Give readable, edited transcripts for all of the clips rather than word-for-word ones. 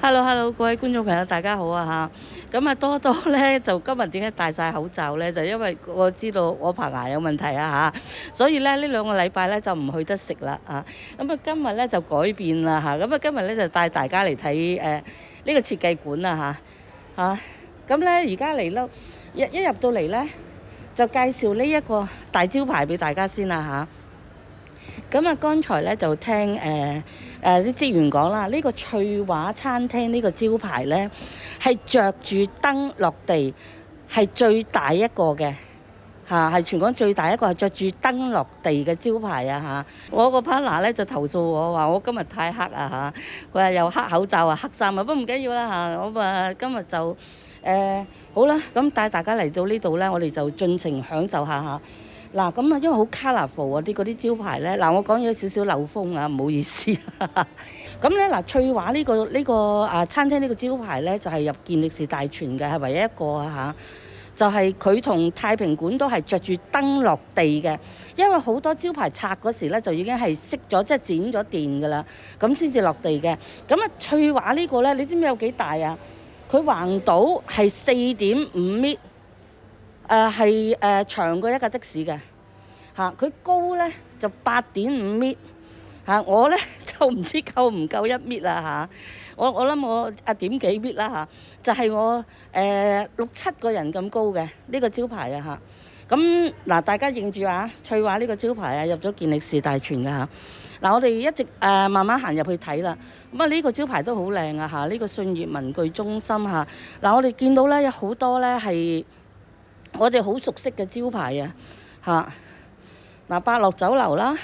Hello，各位觀眾朋友，大家好啊嚇！咁啊，多多咧就今日點解戴晒口罩咧？就因為我知道我棚牙有問題啊嚇，所以咧呢兩個禮拜咧就唔去得食啦啊！咁啊，今日咧就改變啦嚇，咁啊今日咧就帶大家嚟睇呢個設計館啊嚇。咁咧而家嚟咯，一入到嚟咧就介紹呢一個大招牌俾大家先啦嚇。咁啊，剛才咧就聽啲職員講啦，呢個翠華餐廳呢個招牌咧係着住燈落地，係最大一個嘅嚇，係全港最大一個係着住燈落地嘅招牌啊嚇！我個 partner 咧就投訴我話我今日太黑啊嚇，佢話又黑口罩啊黑衫啊，不過唔緊要啦嚇，我話今日就好啦，咁帶大家嚟到呢度咧，我哋就盡情享受下嚇。嗱咁啊，因為好 colourful 嗰啲招牌咧，嗱我講有少少漏風啊，唔好意思。咁咧嗱，翠華呢個餐廳呢個招牌咧，就係入健力士大全嘅，係唯一一個啊嚇。就係佢同太平館都係着住燈落地嘅，因為好多招牌拆嗰時咧就已經係熄咗，即係剪咗電㗎啦，咁先至落地嘅。咁啊，翠華呢個咧，你知唔知有幾大啊？佢橫到係4.5米。係長過一架的士嘅嚇，佢高咧就8.5米嚇，我咧就唔知夠唔夠1米啦嚇，我諗我點幾米啦嚇，就係我6-7個人咁高嘅呢個招牌啊嚇。咁嗱，大家認住啊，翠華呢個招牌啊入咗健力士大全㗎嚇。嗱，我哋一直慢慢行入去睇啦。咁啊，呢個招牌都好靚啊嚇，呢個信義文具中心嚇。嗱，我哋見到咧有好多咧係我哋好熟悉嘅招牌啊嚇，嗱百樂酒樓啦，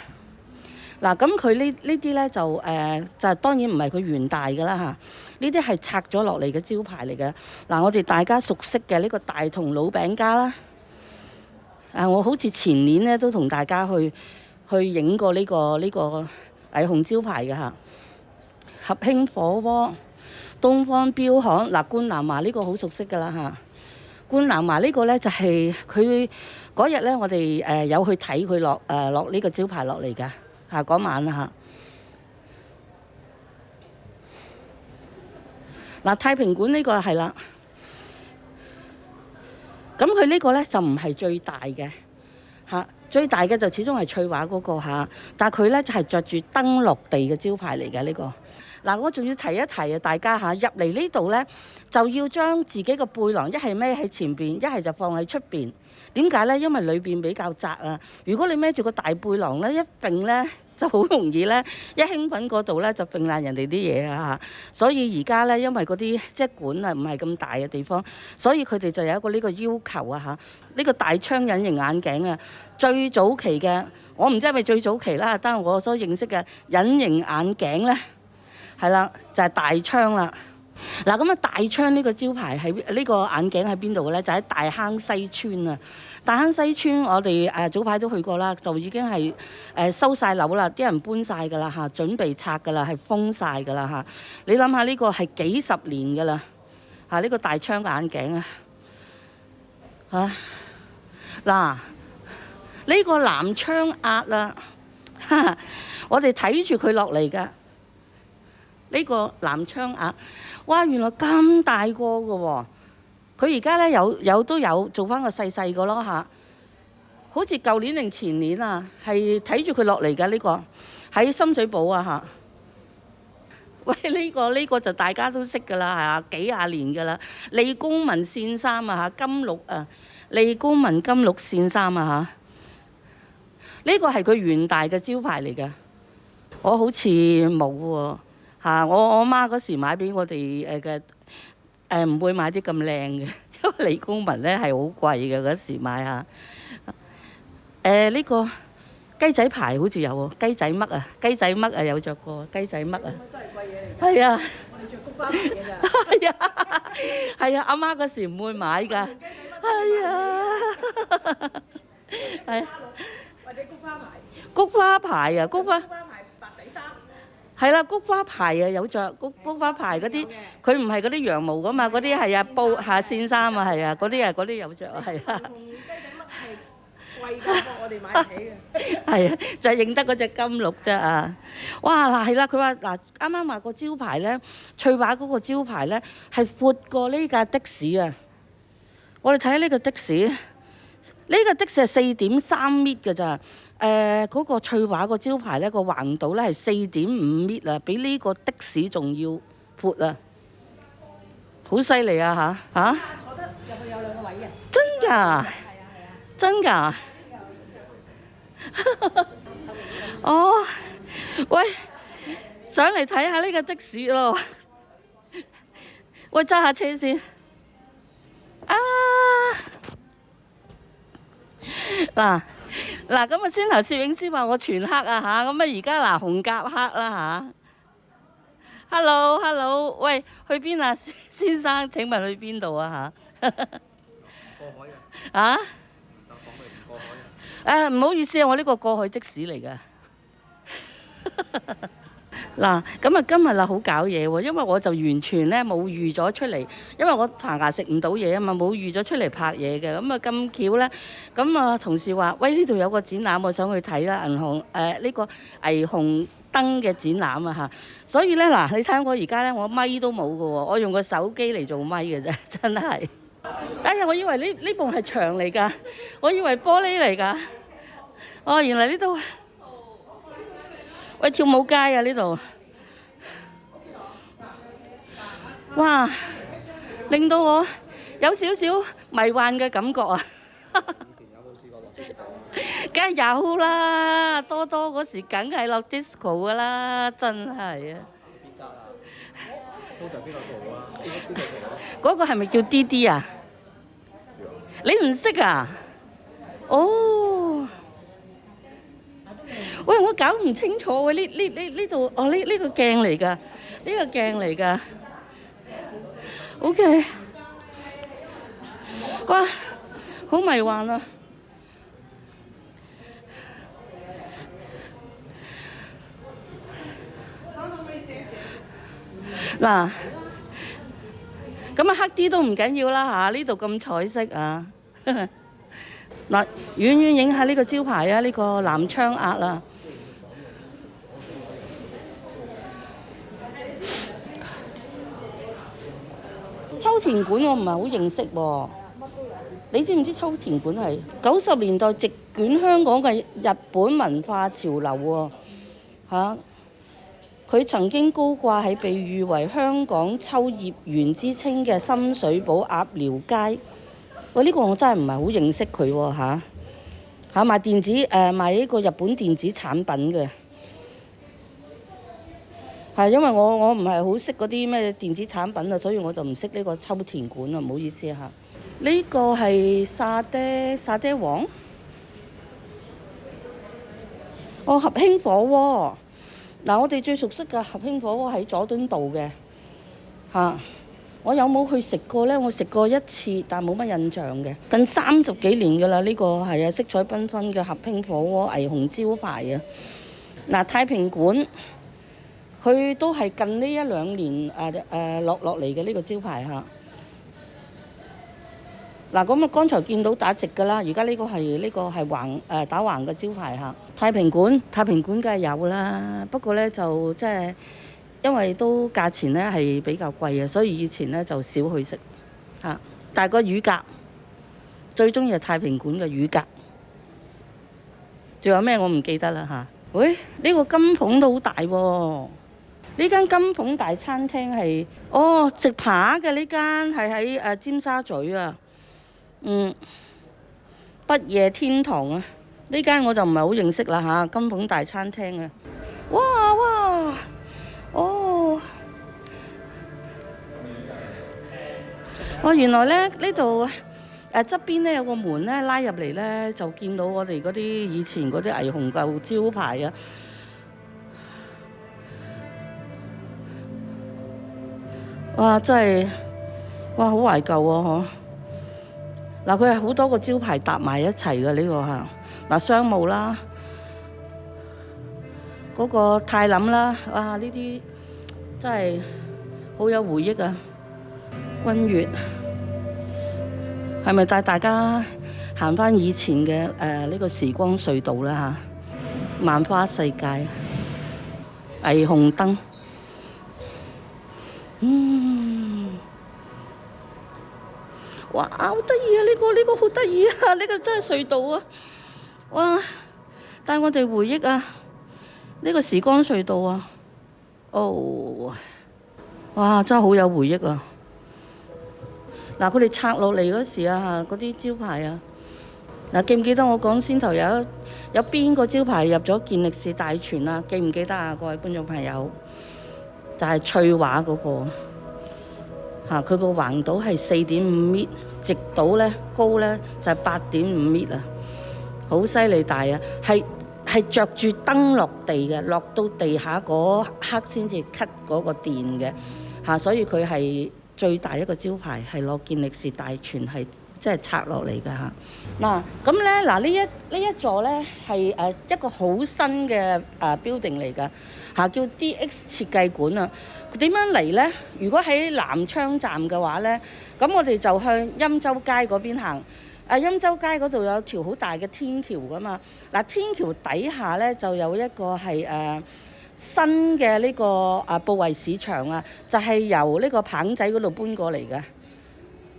嗱咁佢呢啲咧就當然唔係佢元大㗎啦嚇，呢啲係拆咗落嚟嘅招牌嚟嘅。嗱，我哋大家熟悉嘅呢個大同老餅家啦，我好似前年咧都同大家去影過呢個霓虹招牌嘅嚇，合興火鍋、東方標行，嗱冠南華呢個好熟悉㗎啦嚇。冠南華呢個咧就係佢嗰日咧，我哋有去睇佢落呢個招牌落嚟㗎嚇，嗰晚嚇。嗱，太平館呢個係啦，咁佢呢個咧就唔係最大嘅嚇，最大嘅就始終係翠華嗰個嚇，但係佢咧就係着住燈落地嘅招牌嚟嘅呢個。嗱，我仲要提一提啊，大家嚇入嚟呢度咧，就要將自己個背囊一係孭喺前邊，一係就放喺出邊。點解咧？因為裏邊比較窄啊。如果你孭住個大背囊咧，一揈咧就好容易咧，一興奮嗰度咧就揈爛人哋啲嘢啊嚇。所以而家咧，因為嗰啲即係館啊，唔係咁大嘅地方，所以佢哋就有一個呢個要求啊嚇。呢個大窗隱形眼鏡啊，最早期嘅，我唔知係咪最早期啦，但係我所認識嘅隱形眼鏡咧。係啦，就係大窗啦。嗱，咁啊大窗呢個招牌係呢個眼鏡喺邊度嘅咧？就喺大坑西村啊。大坑西村我哋早排都去過啦，就已經係收晒樓啦，啲人搬晒㗎啦嚇，準備拆㗎啦，係封晒㗎啦嚇。你諗下呢個係幾十年㗎啦嚇，呢個大窗眼鏡啊嚇。嗱，呢個南窗鴨啦，我哋睇住佢落嚟㗎。呢個南窗鴨，哇！原來咁大個㗎喎，佢而家咧都有做翻個細細個咯嚇，好似舊年定前年啊，係睇住佢落嚟㗎呢個，喺深水埗啊嚇。喂，呢個就大家都識㗎啦，係啊，幾廿年㗎啦，利公民線衫啊嚇，金綠啊，利公民金綠線衫啊嚇，呢個係佢元大嘅招牌嚟㗎，我好似冇喎。嚇！我媽嗰時買俾我哋嘅唔會買啲咁靚嘅，因為利公民咧係好貴嘅嗰時買嚇。呢個雞仔牌好似有喎，雞仔嘜啊，雞仔嘜啊有着過，雞仔嘜啊。都係貴嘢嚟㗎。係啊，我哋着菊花牌嘅咋。係啊，係啊，阿媽嗰時唔會買㗎。係啊，係。或者菊花牌。菊花牌啊，菊花。菊花牌白底衫。係啦，菊花牌啊有着菊花牌嗰啲，佢唔係嗰啲羊毛㗎嘛，嗰啲係布下線衫啊，係啊，嗰啲有着啊，係啊。同雞仔嘜係貴㗎，我哋買唔起嘅。係啊，就係認得嗰隻金鹿啫啊！哇嗱係啦，佢話嗱啱啱話個招牌咧，翠華嗰個招牌咧係闊過呢架的士啊！我哋睇下呢個的士，呢個的士係4.3米㗎咋。嗰個翠華個招牌咧個橫度咧係4.5米啊，比呢個的士仲要闊啊！好犀利啊嚇！坐得入去有2個位嘅。真㗎？係啊係啊。真㗎？哦，喂，上嚟睇下呢個的士咯。喂，揸下車先。啊！嗱，咁啊，先頭攝影師話我全黑啊嚇，咁啊而家嗱紅夾黑啦嚇。Hello，喂，去邊啊，先生？請問去邊度啊嚇？過海啊！啊？但講你唔過海啊！唔好意思啊，我呢個過海的士嚟㗎。嗱，咁啊今日啊好搞嘢喎，因為我就完全咧冇預咗出嚟，因為我棚牙食唔到嘢啊嘛，冇預咗出嚟拍嘢嘅。咁啊咁巧咧，咁啊同事話：喂，呢度有個展覽，我想去睇啦，呢個霓虹燈嘅展覽啊嚇。所以咧嗱，你睇我而家咧，我咪都冇㗎喎，我用個手機嚟做咪嘅啫，真係。哎呀，我以為呢埲係牆嚟㗎，我以為玻璃嚟㗎。哦，原來呢度。喂，跳舞街啊呢度，哇，令到我有少少迷幻嘅感覺啊！以前有冇試過落 disco 啊？梗係有啦，多多嗰時梗係落 disco 噶啦，真係啊！邊間啊？通常邊個做啊？邊個做啊？嗰個係咪叫 DD 啊？你唔識啊？哦。喂，我搞唔清楚喎，呢度，哦呢個鏡嚟㗎，呢個鏡嚟㗎。OK， 哇，好迷幻啊！嗱，咁啊黑啲都唔緊要啦嚇，呢度咁彩色啊！嗱，遠遠影下呢個招牌啊，呢個南昌鴨啊。秋田館我唔係好認識喎，你知唔知秋田館係90年代席捲香港嘅日本文化潮流喎？嚇，佢曾經高掛喺被譽為香港秋葉原之稱嘅深水埗鴨寮街。喂，呢個我真係唔係好認識佢喎嚇。賣賣呢個日本電子產品嘅。係因為我唔係好識嗰啲咩電子產品啊，所以我就唔識呢個秋田館啊，唔好意思嚇。呢個係沙爹王，哦合興火鍋。嗱，我哋最熟悉嘅合興火鍋喺佐敦道嘅嚇。我有冇去食過呢？我食過一次，但冇乜印象嘅。近30幾年㗎啦，呢個係啊色彩繽紛嘅合興火鍋霓虹招牌啊。嗱，太平館。佢都係近呢1-2年落嚟嘅呢個招牌嚇。嗱，咁啊，剛才見到打直㗎啦，而家呢個係打橫嘅招牌嚇。太平館梗係有啦，不過咧就即係因為都價錢咧係比較貴啊，所以以前咧就少去食嚇。但係個乳鴿最中意係太平館嘅乳鴿，仲有咩我唔記得啦嚇。喂，呢個金鳳都好大喎。呢間金鳳大餐廳係直扒嘅，呢間係喺尖沙咀啊。不夜天堂啊，呢間我就唔係好認識啦嚇。金鳳大餐廳啊，哇，原來咧呢度側邊咧有個門咧拉入嚟咧，就見到我哋嗰啲以前嗰啲霓虹舊招牌啊。哇！真係，哇好懷舊喎，嗱，佢係好多個招牌搭埋一齊嘅呢個嚇。嗱，商務啦，嗰個泰林啦，哇！呢啲真係好有回憶啊。君悅係咪帶大家行翻以前嘅呢個時光隧道啦嚇，萬花世界，霓虹燈，哇，好得意啊！呢個好得意啊！呢個真係隧道啊！哇，帶我哋回憶啊！呢個時光隧道啊，哦，哇，真係好有回憶啊！嗱，佢哋拆落嚟嗰時啊，嗰啲招牌啊，嗱，記唔記得我講先頭有邊個招牌入咗健力士大全啊？記唔記得啊，各位觀眾朋友？就係翠華嗰個嚇，佢個橫島係4.5米，直島咧高咧就係8.5米啊，好犀利大啊！係着住燈落地嘅，落到地下嗰刻先至 cut 嗰個電嘅嚇，所以佢係最大一個招牌，係攞健力士大全係即係拆落嚟㗎嚇。嗱咁咧，嗱呢一座咧係一個好新嘅building 嚟㗎嚇，叫 DX 設計館啊。點樣嚟咧？如果喺南昌站嘅話咧，咁我哋就向欽州街嗰邊行。欽州街嗰度有條好大嘅天橋㗎嘛。嗱，天橋底下咧就有一個係新嘅呢個布圍市場啊，就係由呢個棚仔嗰度搬過嚟嘅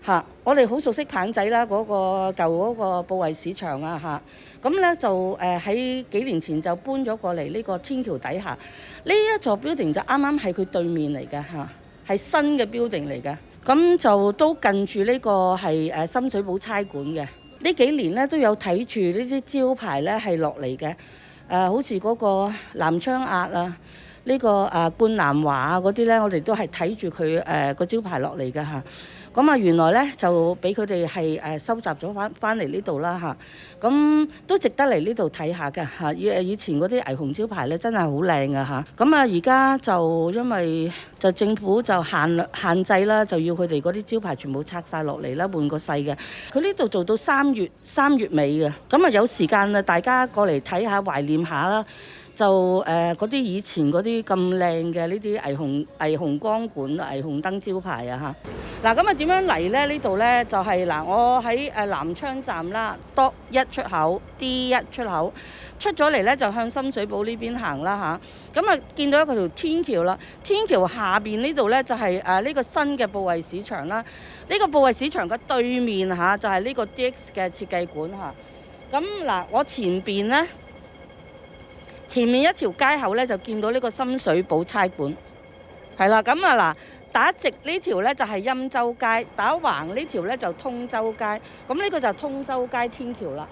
嚇。我哋好熟悉棚仔啦，嗰個舊嗰個布圍市場啊嚇。咁咧就喺幾年前就搬咗過嚟呢個天橋底下。呢一座 building 就啱啱喺佢對面嚟嘅嚇，係新嘅 building 嚟嘅。咁就都近住呢個係深水埗差館嘅。呢幾年咧都有睇住呢啲招牌咧係落嚟嘅。好似嗰個南昌鴨啊，呢個冠南華啊嗰啲咧，我哋都係睇住佢個招牌落嚟嘅嚇。咁啊，原來咧就俾佢哋係收集咗翻嚟呢度啦嚇。咁都值得嚟呢度睇下嘅嚇。以前嗰啲霓虹招牌咧真係好靚嘅嚇。咁啊，而家就因為就政府就限制啦，就要佢哋嗰啲招牌全部拆晒落嚟啦，換個細嘅。佢呢度做到3月尾嘅。咁啊，有時間啊，大家過嚟睇下懷念下啦。就嗰啲以前嗰啲咁靚嘅呢啲霓虹光管、霓虹燈招牌啊嚇。嗱，咁啊點樣嚟咧？呢度咧就係嗱，我喺南昌站啦，D1出口 D1 出口出咗嚟咧，就向深水埗呢邊行啦嚇。咁啊見到一個條天橋啦，天橋下邊呢度咧就係呢個新嘅布圍市場啦。呢個布圍市場嘅對面嚇就係呢個 DX 嘅設計館嚇。咁嗱，我前面一條街口咧就見到呢個深水埗差館，係啦。咁啊嗱，打直呢條咧就係欽州街，打橫呢條咧就通州街。咁呢個就係通州街天橋啦。